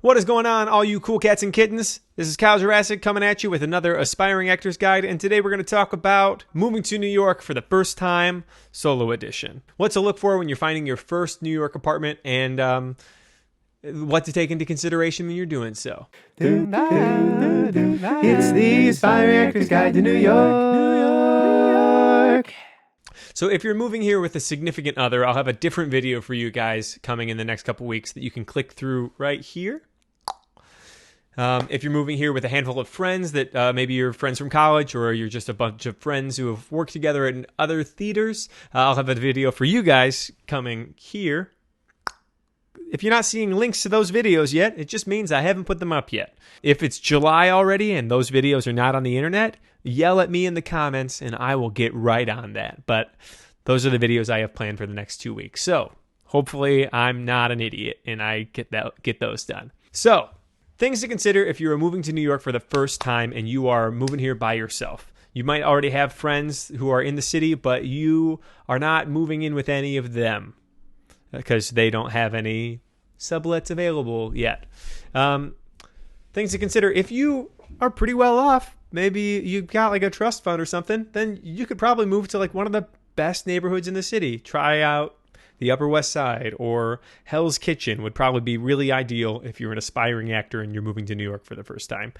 What is going on, all you cool cats and kittens? This is Kyle Jurassic coming at you with another Aspiring Actors Guide, and today we're going to talk about moving to New York for the first time, solo edition. What to look for when you're finding your first New York apartment, and what to take into consideration when you're doing so. It's the Aspiring Actors Guide to New York. So if you're moving here with a significant other, I'll have a different video for you guys coming in the next couple weeks that you can click through right here. If you're moving here with a handful of friends that maybe you're friends from college or you're just a bunch of friends who have worked together in other theaters, I'll have a video for you guys coming here. If you're not seeing links to those videos yet, it just means I haven't put them up yet. If it's July already and those videos are not on the internet, yell at me in the comments and I will get right on that. But those are the videos I have planned for the next 2 weeks. So hopefully I'm not an idiot and I get those done. So things to consider if you are moving to New York for the first time and you are moving here by yourself. You might already have friends who are in the city, but you are not moving in with any of them because they don't have any sublets available yet. Things to consider: if you are pretty well off, maybe you've got like a trust fund or something, then you could probably move to like one of the best neighborhoods in the city. Try out the Upper West Side, or Hell's Kitchen would probably be really ideal if you're an aspiring actor and you're moving to New York for the first time,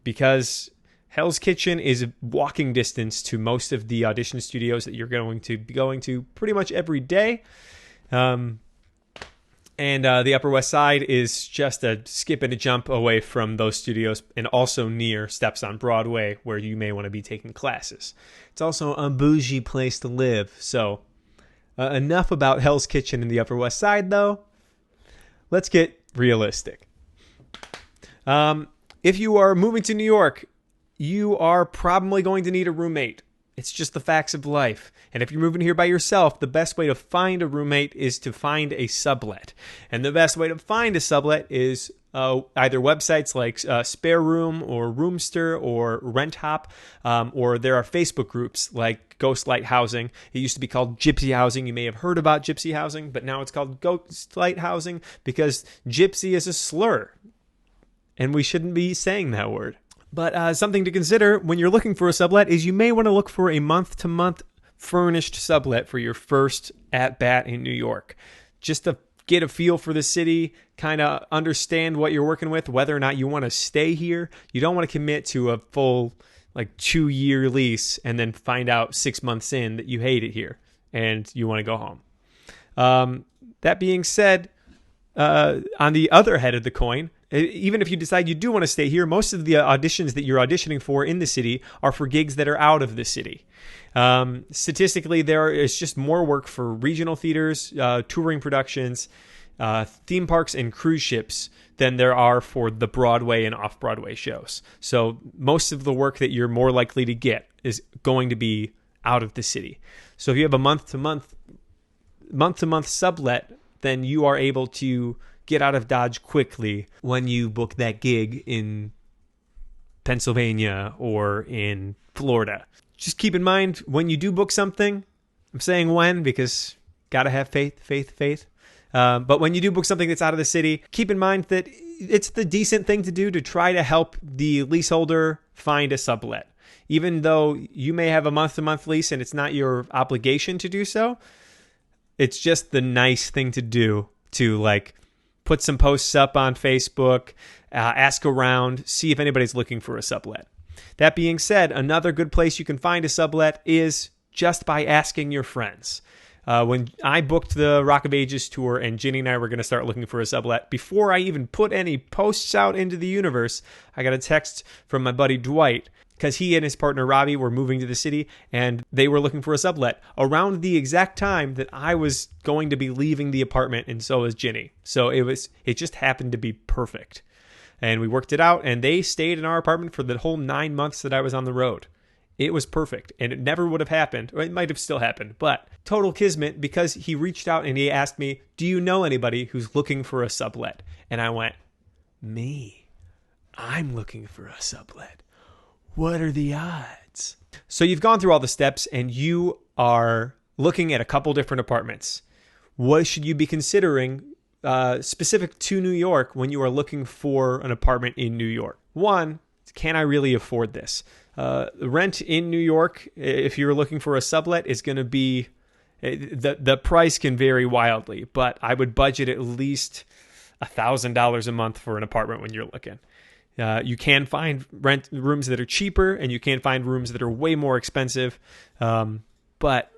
because Hell's Kitchen is walking distance to most of the audition studios that you're going to be going to pretty much every day. And the Upper West Side is just a skip and a jump away from those studios, and also near Steps on Broadway, where you may want to be taking classes. It's also a bougie place to live. So enough about Hell's Kitchen in the Upper West Side, though. Let's get realistic. If you are moving to New York, you are probably going to need a roommate. It's just the facts of life. And if you're moving here by yourself, the best way to find a roommate is to find a sublet. And the best way to find a sublet is either websites like Spare Room or Roomster or RentHop, or there are Facebook groups like Ghostlight Housing. It used to be called Gypsy Housing. You may have heard about Gypsy Housing, but now it's called Ghostlight Housing because gypsy is a slur. And we shouldn't be saying that word. But something to consider when you're looking for a sublet is you may want to look for a month-to-month furnished sublet for your first at-bat in New York. Just to get a feel for the city, kind of understand what you're working with, whether or not you want to stay here. You don't want to commit to a full 2-year lease and then find out 6 months in that you hate it here and you want to go home. That being said, on the other head of the coin, even if you decide you do want to stay here, most of the auditions that you're auditioning for in the city are for gigs that are out of the city. Statistically, there is just more work for regional theaters, touring productions, theme parks, and cruise ships than there are for the Broadway and off-Broadway shows. So most of the work that you're more likely to get is going to be out of the city. So if you have a month-to-month sublet, then you are able to get out of Dodge quickly when you book that gig in Pennsylvania or in Florida. Just keep in mind, when you do book something, I'm saying when because gotta have faith. But when you do book something that's out of the city, keep in mind that it's the decent thing to do to try to help the leaseholder find a sublet. Even though you may have a month-to-month lease and it's not your obligation to do so, it's just the nice thing to do to put some posts up on Facebook, ask around, see if anybody's looking for a sublet. That being said, another good place you can find a sublet is just by asking your friends. When I booked the Rock of Ages tour and Ginny and I were going to start looking for a sublet, before I even put any posts out into the universe, I got a text from my buddy Dwight, because he and his partner Robbie were moving to the city and they were looking for a sublet around the exact time that I was going to be leaving the apartment, and so was Ginny. So it just happened to be perfect. And we worked it out, and they stayed in our apartment for the whole 9 months that I was on the road. It was perfect, and it never would have happened, or it might have still happened, but total kismet, because he reached out and he asked me, do you know anybody who's looking for a sublet? And I went, me? I'm looking for a sublet. What are the odds? So you've gone through all the steps and you are looking at a couple different apartments. What should you be considering specific to New York when you are looking for an apartment in New York. One, can I really afford this? The rent in New York, if you're looking for a sublet, is going to be, the price can vary wildly, but I would budget at least $1,000 a month for an apartment when you're looking. You can find rent rooms that are cheaper, and you can find rooms that are way more expensive, but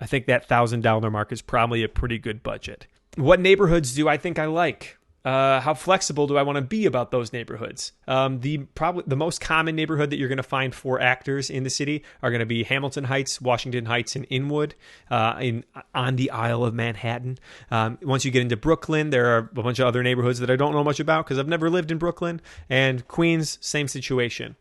I think that $1,000 mark is probably a pretty good budget. What neighborhoods do I think I like? How flexible do I want to be about those neighborhoods? The most common neighborhood that you're going to find for actors in the city are going to be Hamilton Heights, Washington Heights, and Inwood, on the Isle of Manhattan. Once you get into Brooklyn, there are a bunch of other neighborhoods that I don't know much about because I've never lived in Brooklyn. And Queens, same situation.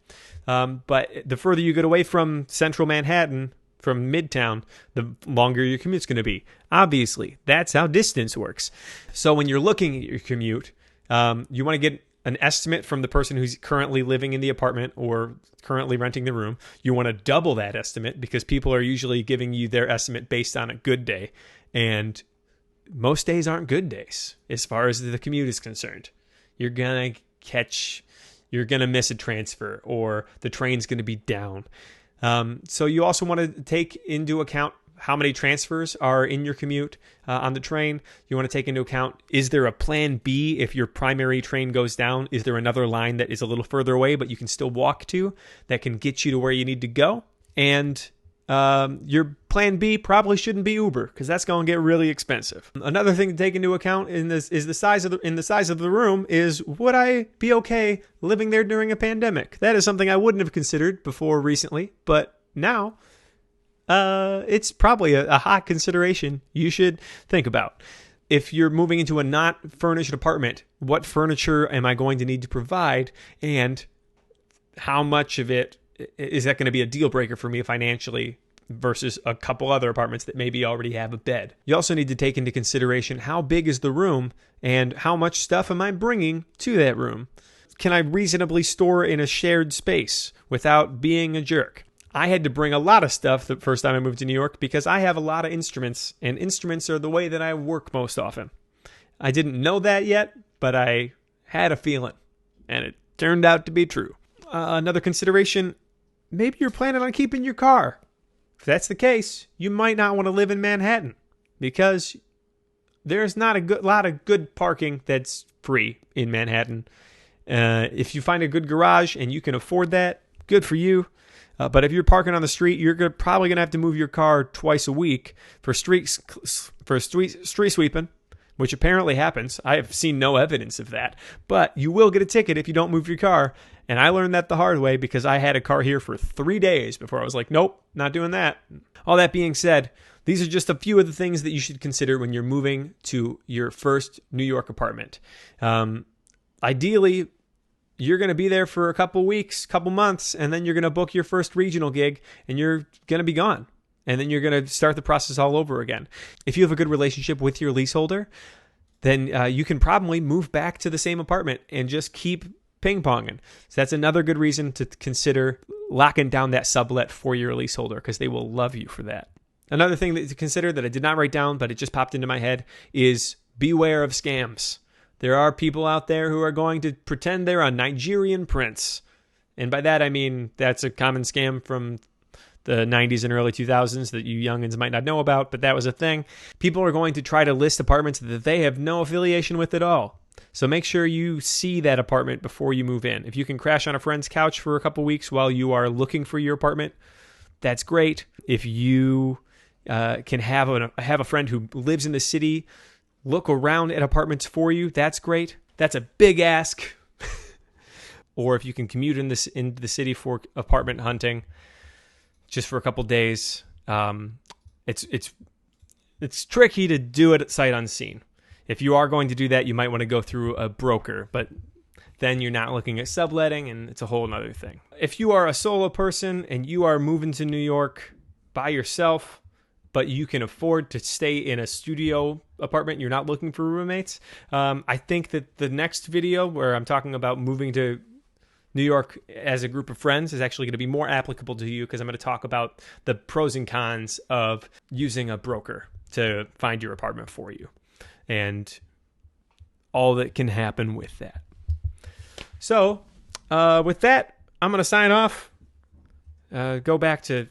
But the further you get away from central Manhattan, from Midtown, the longer your commute's going to be. Obviously, that's how distance works. So when you're looking at your commute, you want to get an estimate from the person who's currently living in the apartment or currently renting the room. You want to double that estimate because people are usually giving you their estimate based on a good day. And most days aren't good days as far as the commute is concerned. You're going to miss a transfer, or the train's going to be down. So you also want to take into account how many transfers are in your commute on the train. You want to take into account, is there a plan B if your primary train goes down? Is there another line that is a little further away but you can still walk to that can get you to where you need to go? And your plan B probably shouldn't be Uber because that's going to get really expensive. Another thing to take into account in the size of the room is, would I be okay living there during a pandemic? That is something I wouldn't have considered before recently, but now it's probably a hot consideration you should think about. If you're moving into a not furnished apartment, what furniture am I going to need to provide, and how much of it is that going to be a deal breaker for me financially versus a couple other apartments that maybe already have a bed? You also need to take into consideration, how big is the room and how much stuff am I bringing to that room? Can I reasonably store in a shared space without being a jerk? I had to bring a lot of stuff the first time I moved to New York because I have a lot of instruments, and instruments are the way that I work most often. I didn't know that yet, but I had a feeling, and it turned out to be true. Another consideration, maybe you're planning on keeping your car. If that's the case, you might not want to live in Manhattan because there's not a lot of good parking that's free in Manhattan. If you find a good garage and you can afford that, good for you. But if you're parking on the street, you're probably going to have to move your car twice a week for street sweeping, which apparently happens. I have seen no evidence of that. But you will get a ticket if you don't move your car. And I learned that the hard way because I had a car here for 3 days before I was like, nope, not doing that. All that being said, these are just a few of the things that you should consider when you're moving to your first New York apartment. Ideally, you're going to be there for a couple weeks, couple months, and then you're going to book your first regional gig and you're going to be gone. And then you're going to start the process all over again. If you have a good relationship with your leaseholder, then you can probably move back to the same apartment and just keep ping-ponging. So that's another good reason to consider locking down that sublet for your leaseholder because they will love you for that. Another thing to consider that I did not write down, but it just popped into my head, is beware of scams. There are people out there who are going to pretend they're a Nigerian prince. And by that, I mean that's a common scam from the 90s and early 2000s that you youngins might not know about, but that was a thing. People are going to try to list apartments that they have no affiliation with at all. So make sure you see that apartment before you move in. If you can crash on a friend's couch for a couple weeks while you are looking for your apartment, that's great. If you can have a friend who lives in the city look around at apartments for you, that's great. That's a big ask. Or if you can commute into the city for apartment hunting just for a couple days, it's tricky to do it at sight unseen. If you are going to do that, you might want to go through a broker, but then you're not looking at subletting, and it's a whole other thing. If you are a solo person and you are moving to New York by yourself, but you can afford to stay in a studio apartment, you're not looking for roommates, I think that the next video where I'm talking about moving to New York as a group of friends is actually going to be more applicable to you because I'm going to talk about the pros and cons of using a broker to find your apartment for you. And all that can happen with that. So, with that, I'm going to sign off. Go back to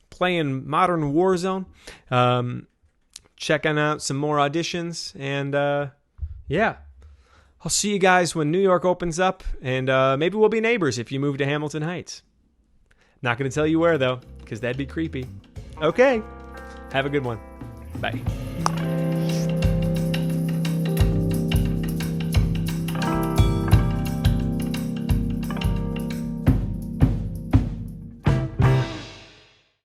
playing Modern Warzone. Checking out some more auditions. And, yeah. I'll see you guys when New York opens up. And maybe we'll be neighbors if you move to Hamilton Heights. Not going to tell you where, though, because that'd be creepy. Okay. Have a good one. Bye.